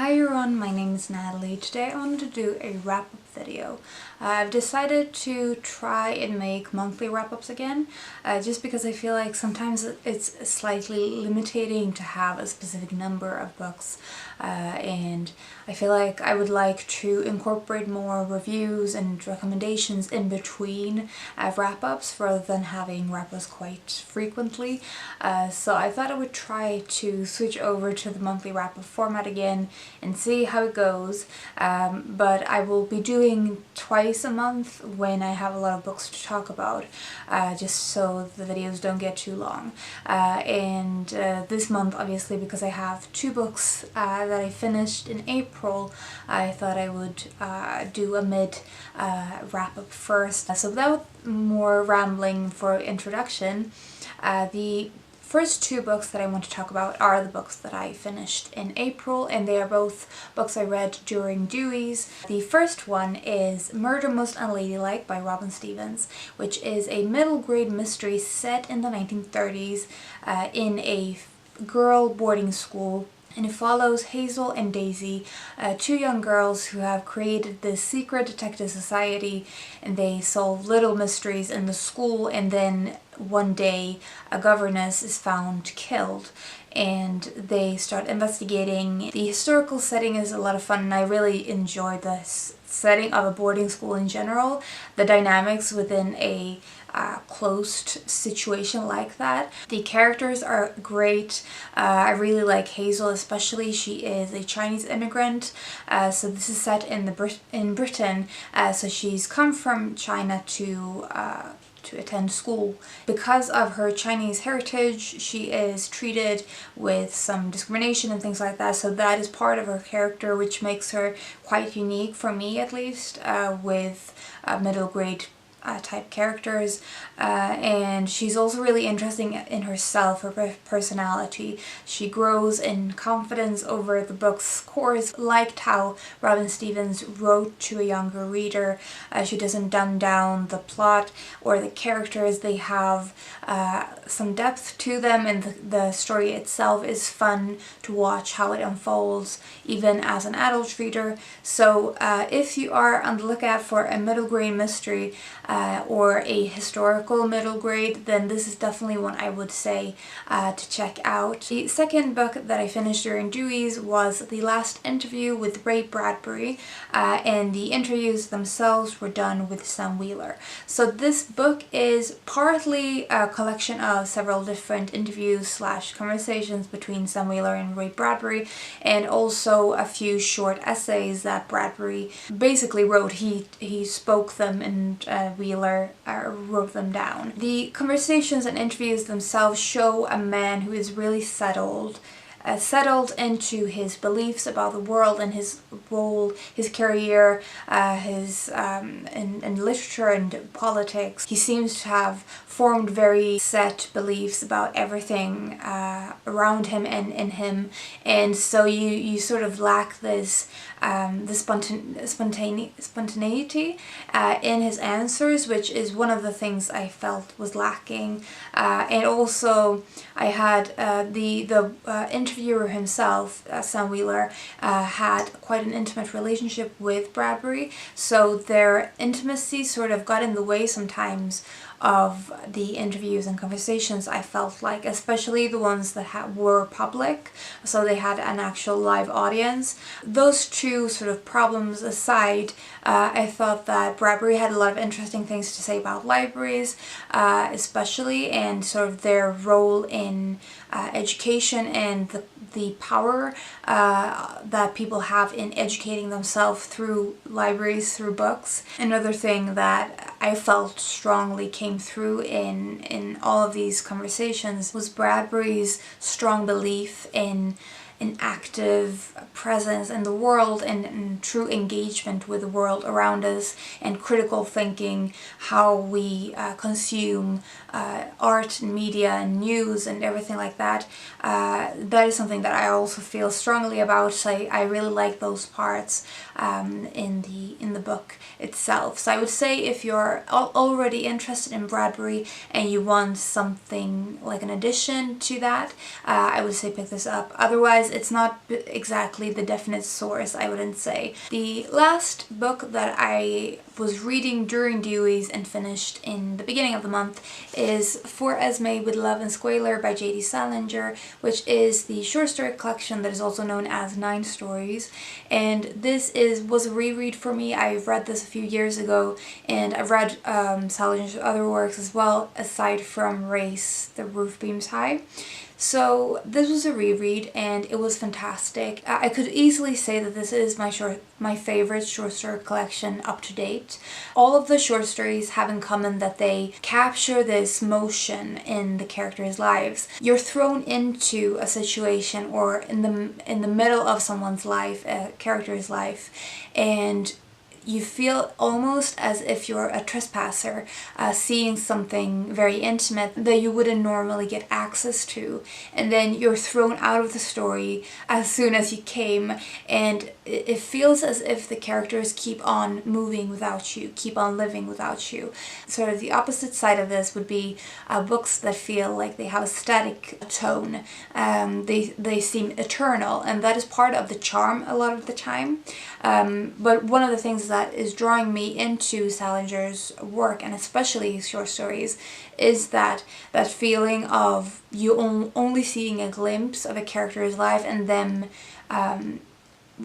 Hi everyone, my name is Natalie. Today I wanted to do a wrap-up video. I've decided to try and make monthly wrap-ups again, just because I feel like sometimes it's slightly limiting to have a specific number of books, and I feel like I would like to incorporate more reviews and recommendations in between wrap-ups rather than having wrap-ups quite frequently. So I thought I would try to switch over to the monthly wrap-up format again and see how it goes, but I will be doing twice a month when I have a lot of books to talk about, just so the videos don't get too long. And this month, obviously, because I have two books that I finished in April, I thought I would do a mid wrap-up first. So without more rambling for introduction, the first two books that I want to talk about are the books that I finished in April, and they are both books I read during Dewey's. The first one is Murder Most Unladylike by Robin Stevens, which is a middle grade mystery set in the 1930s in a girl boarding school. And it follows Hazel and Daisy, two young girls who have created this secret detective society, and they solve little mysteries in the school, and then one day a governess is found killed and they start investigating. The historical setting is a lot of fun, and I really enjoy the setting of a boarding school in general, the dynamics within a closed situation like that. The characters are great. I really like Hazel especially. She is a Chinese immigrant, so this is set in Britain, so she's come from China to attend school. Because of her Chinese heritage, she is treated with some discrimination and things like that, so that is part of her character, which makes her quite unique for me, at least, with middle grade type characters, and she's also really interesting in herself, her personality. She grows in confidence over the book's course. Liked how Robin Stevens wrote to a younger reader. She doesn't dumb down the plot or the characters. They have some depth to them, and the story itself is fun to watch how it unfolds even as an adult reader. So if you are on the lookout for a middle grade mystery or a historical middle grade, then this is definitely one I would say to check out. The second book that I finished during Dewey's was The Last Interview with Bradbury, and the interviews themselves were done with Sam Wheeler. So this book is partly a collection of several different interviews / conversations between Sam Wheeler and Ray Bradbury, and also a few short essays that Bradbury basically wrote. He spoke them, and Wheeler wrote them down. The conversations and interviews themselves show a man who is really settled into his beliefs about the world and his role, his career, his in literature and politics. He seems to have formed very set beliefs about everything around him and in him, and so you sort of lack this spontaneity in his answers, which is one of the things I felt was lacking. And also I had the interviewer himself, Sam Wheeler, had quite an intimate relationship with Bradbury, so their intimacy sort of got in the way sometimes of the interviews and conversations, I felt like, especially the ones that were public, so they had an actual live audience. Those two sort of problems aside, I thought that Bradbury had a lot of interesting things to say about libraries, especially, and sort of their role in education and the power that people have in educating themselves through libraries, through books. Another thing that I felt strongly came through in all of these conversations was Bradbury's strong belief in an active presence in the world and true engagement with the world around us, and critical thinking, how we consume art and media and news and everything like that. That is something that I also feel strongly about, so I really like those parts in the book itself. So I would say if you're already interested in Bradbury and you want something like an addition to that, I would say pick this up. Otherwise, it's not exactly the definite source, I wouldn't say. The last book that I was reading during Dewey's and finished in the beginning of the month is For Esme with Love and Squalor by J.D. Salinger, which is the short story collection that is also known as 9 Stories. And this was a reread for me. I've read this a few years ago, and I've read Salinger's other works as well, aside from Race the Roof Beams High. So this was a reread and it was fantastic. I could easily say that this is my favorite short story collection up to date. All of the short stories have in common that they capture this motion in the characters' lives. You're thrown into a situation or in the middle of someone's life, a character's life, and you feel almost as if you're a trespasser seeing something very intimate that you wouldn't normally get access to, and then you're thrown out of the story as soon as you came, and it feels as if the characters keep on moving without you, keep on living without you. Sort of the opposite side of this would be books that feel like they have a static tone. They seem eternal, and that is part of the charm a lot of the time. But one of the things that is drawing me into Salinger's work, and especially his short stories, is that feeling of you only seeing a glimpse of a character's life and them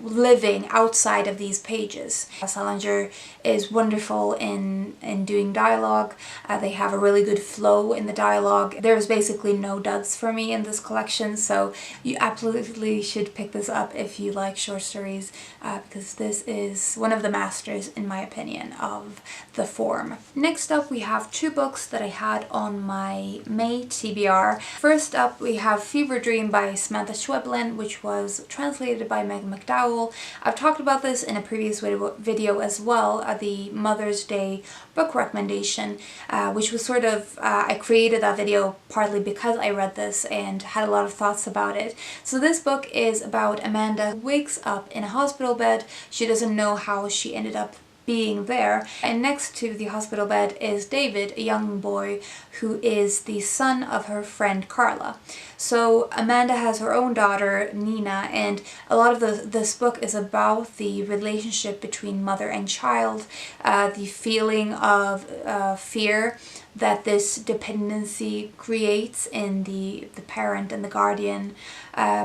living outside of these pages. Salinger is wonderful in doing dialogue. They have a really good flow in the dialogue. There's basically no duds for me in this collection, so you absolutely should pick this up if you like short stories, because this is one of the masters, in my opinion, of the form. Next up, we have 2 books that I had on my May TBR. First up, we have Fever Dream by Samantha Schweblin, which was translated by Megan McDowell. I've talked about this in a previous video as well, the Mother's Day book recommendation, which was sort of, I created that video partly because I read this and had a lot of thoughts about it. So this book is about Amanda who wakes up in a hospital bed. She doesn't know how she ended up being there, and next to the hospital bed is David, a young boy who is the son of her friend Carla. So Amanda has her own daughter Nina, and a lot of this book is about the relationship between mother and child, the feeling of fear that this dependency creates in the parent and the guardian,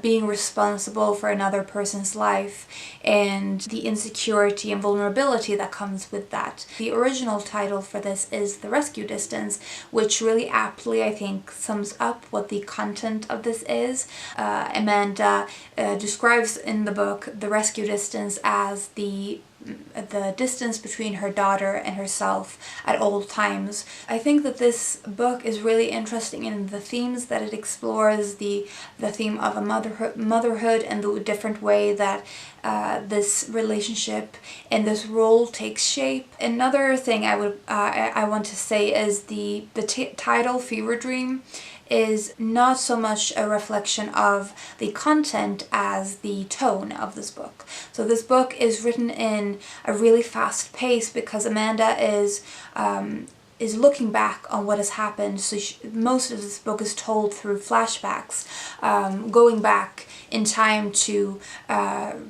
being responsible for another person's life, and the insecurity and vulnerability that comes with that. The original title for this is The Rescue Distance, which really aptly, I think, sums up what the content of this is. Amanda describes in the book the rescue distance as the distance between her daughter and herself at all times. I think that this book is really interesting in the themes that it explores, the theme of a motherhood and the different way that this relationship and this role takes shape. Another thing I want to say is the title Fever Dream is not so much a reflection of the content as the tone of this book. So this book is written in a really fast pace because Amanda is looking back on what has happened. So most of this book is told through flashbacks, going back in time to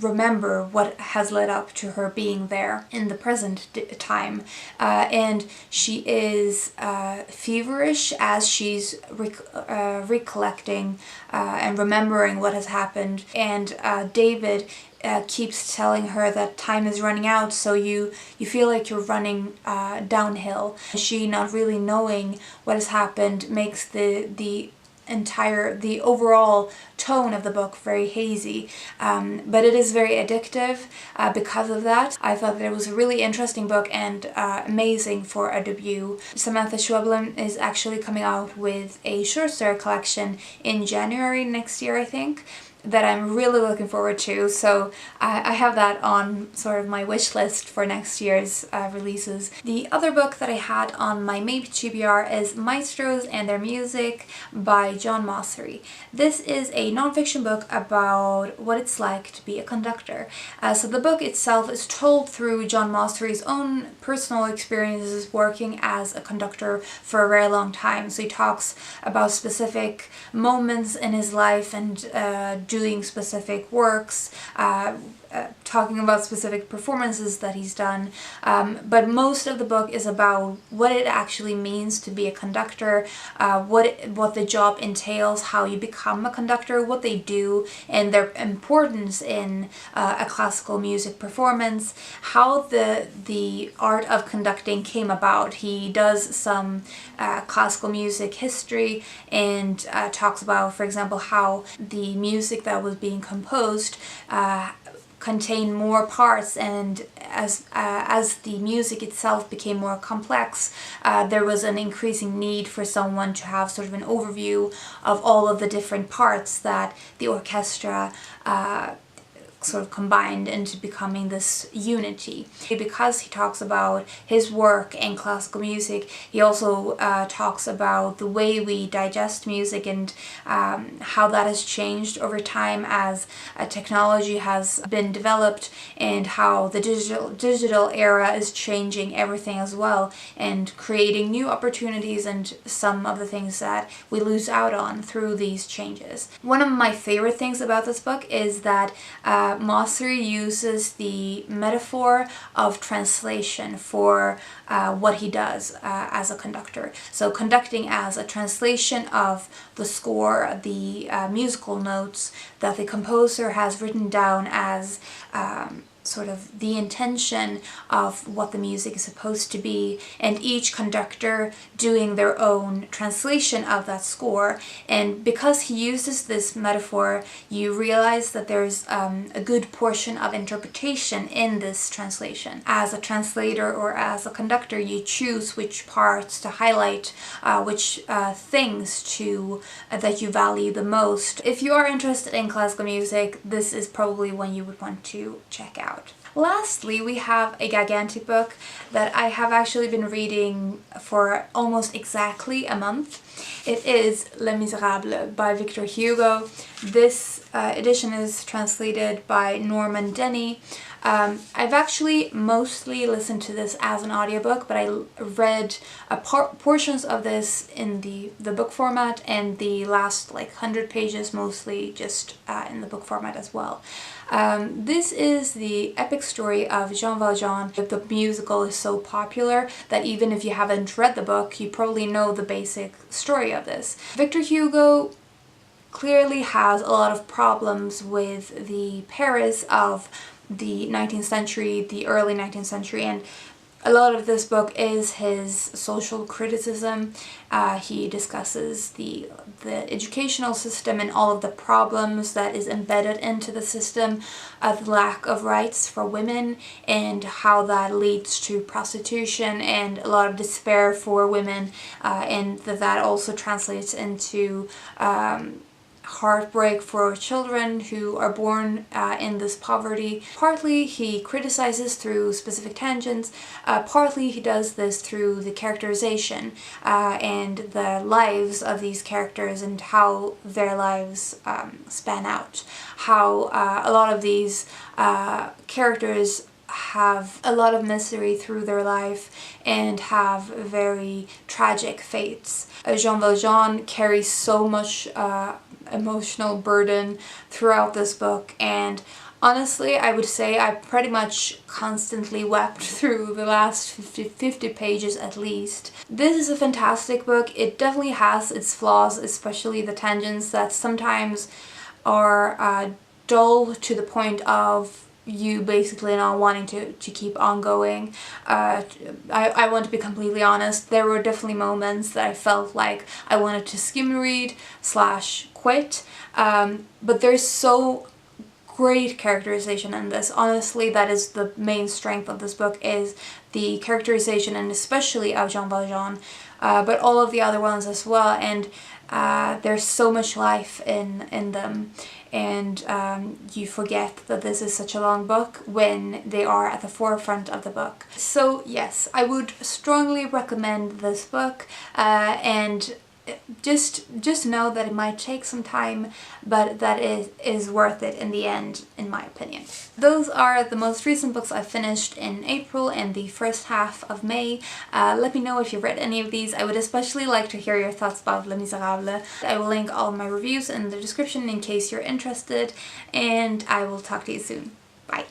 remember what has led up to her being there in the present time. And she is feverish as she's recollecting and remembering what has happened. And David keeps telling her that time is running out, so you feel like you're running downhill. She, not really knowing what has happened, makes the overall tone of the book very hazy, but it is very addictive because of that. I thought that it was a really interesting book and amazing for a debut. Samantha Schweblin is actually coming out with a short story collection in January next year, I think, that I'm really looking forward to. So I have that on sort of my wish list for next year's releases. The other book that I had on my maybe TBR is Maestros and Their Music by John Mauceri. This is a nonfiction book about what it's like to be a conductor. So the book itself is told through John Mauceri's own personal experiences working as a conductor for a very long time. So he talks about specific moments in his life and doing specific works, talking about specific performances that he's done, but most of the book is about what it actually means to be a conductor, what the job entails, how you become a conductor, what they do, and their importance in a classical music performance, how the art of conducting came about. He does some classical music history and talks about, for example, how the music that was being composed contain more parts, and as the music itself became more complex, there was an increasing need for someone to have sort of an overview of all of the different parts that the orchestra sort of combined into becoming this unity. Because he talks about his work in classical music, he also talks about the way we digest music and how that has changed over time as technology has been developed, and how the digital era is changing everything as well and creating new opportunities and some of the things that we lose out on through these changes. One of my favorite things about this book is that Mauceri uses the metaphor of translation for what he does as a conductor. So conducting as a translation of the score, the musical notes that the composer has written down as sort of the intention of what the music is supposed to be, and each conductor doing their own translation of that score. And because he uses this metaphor, you realize that there's a good portion of interpretation in this translation. As a translator or as a conductor, you choose which parts to highlight, which things to that you value the most. If you are interested in classical music, this is probably one you would want to check out. Lastly, we have a gigantic book that I have actually been reading for almost exactly a month. It is Les Miserables by Victor Hugo. This edition is translated by Norman Denny. I've actually mostly listened to this as an audiobook, but I read portions of this in the book format, and the last like 100 pages mostly just in the book format as well. This is the epic story of Jean Valjean. The musical is so popular that even if you haven't read the book, you probably know the basic story of this. Victor Hugo clearly has a lot of problems with the Paris of the 19th century, the early 19th century, and a lot of this book is his social criticism. He discusses the educational system and all of the problems that is embedded into the system, of lack of rights for women, and how that leads to prostitution and a lot of despair for women, and that also translates into heartbreak for children who are born in this poverty. Partly he criticizes through specific tangents, partly he does this through the characterization and the lives of these characters and how their lives span out. How a lot of these characters have a lot of misery through their life and have very tragic fates. Jean Valjean carries so much emotional burden throughout this book, and honestly I would say I pretty much constantly wept through the last 50 pages at least. This is a fantastic book. It definitely has its flaws, especially the tangents that sometimes are dull to the point of you basically not wanting to keep on going. I want to be completely honest, there were definitely moments that I felt like I wanted to skim read / quit, but there's so great characterization in this. Honestly, that is the main strength of this book, is the characterization, and especially of Jean Valjean, but all of the other ones as well, and there's so much life in them, and you forget that this is such a long book when they are at the forefront of the book. So yes, I would strongly recommend this book, and just know that it might take some time, but that it is worth it in the end, in my opinion. Those are the most recent books I finished in April and the first half of May. Let me know if you've read any of these. I would especially like to hear your thoughts about Les Miserables. I will link all my reviews in the description in case you're interested, and I will talk to you soon. Bye!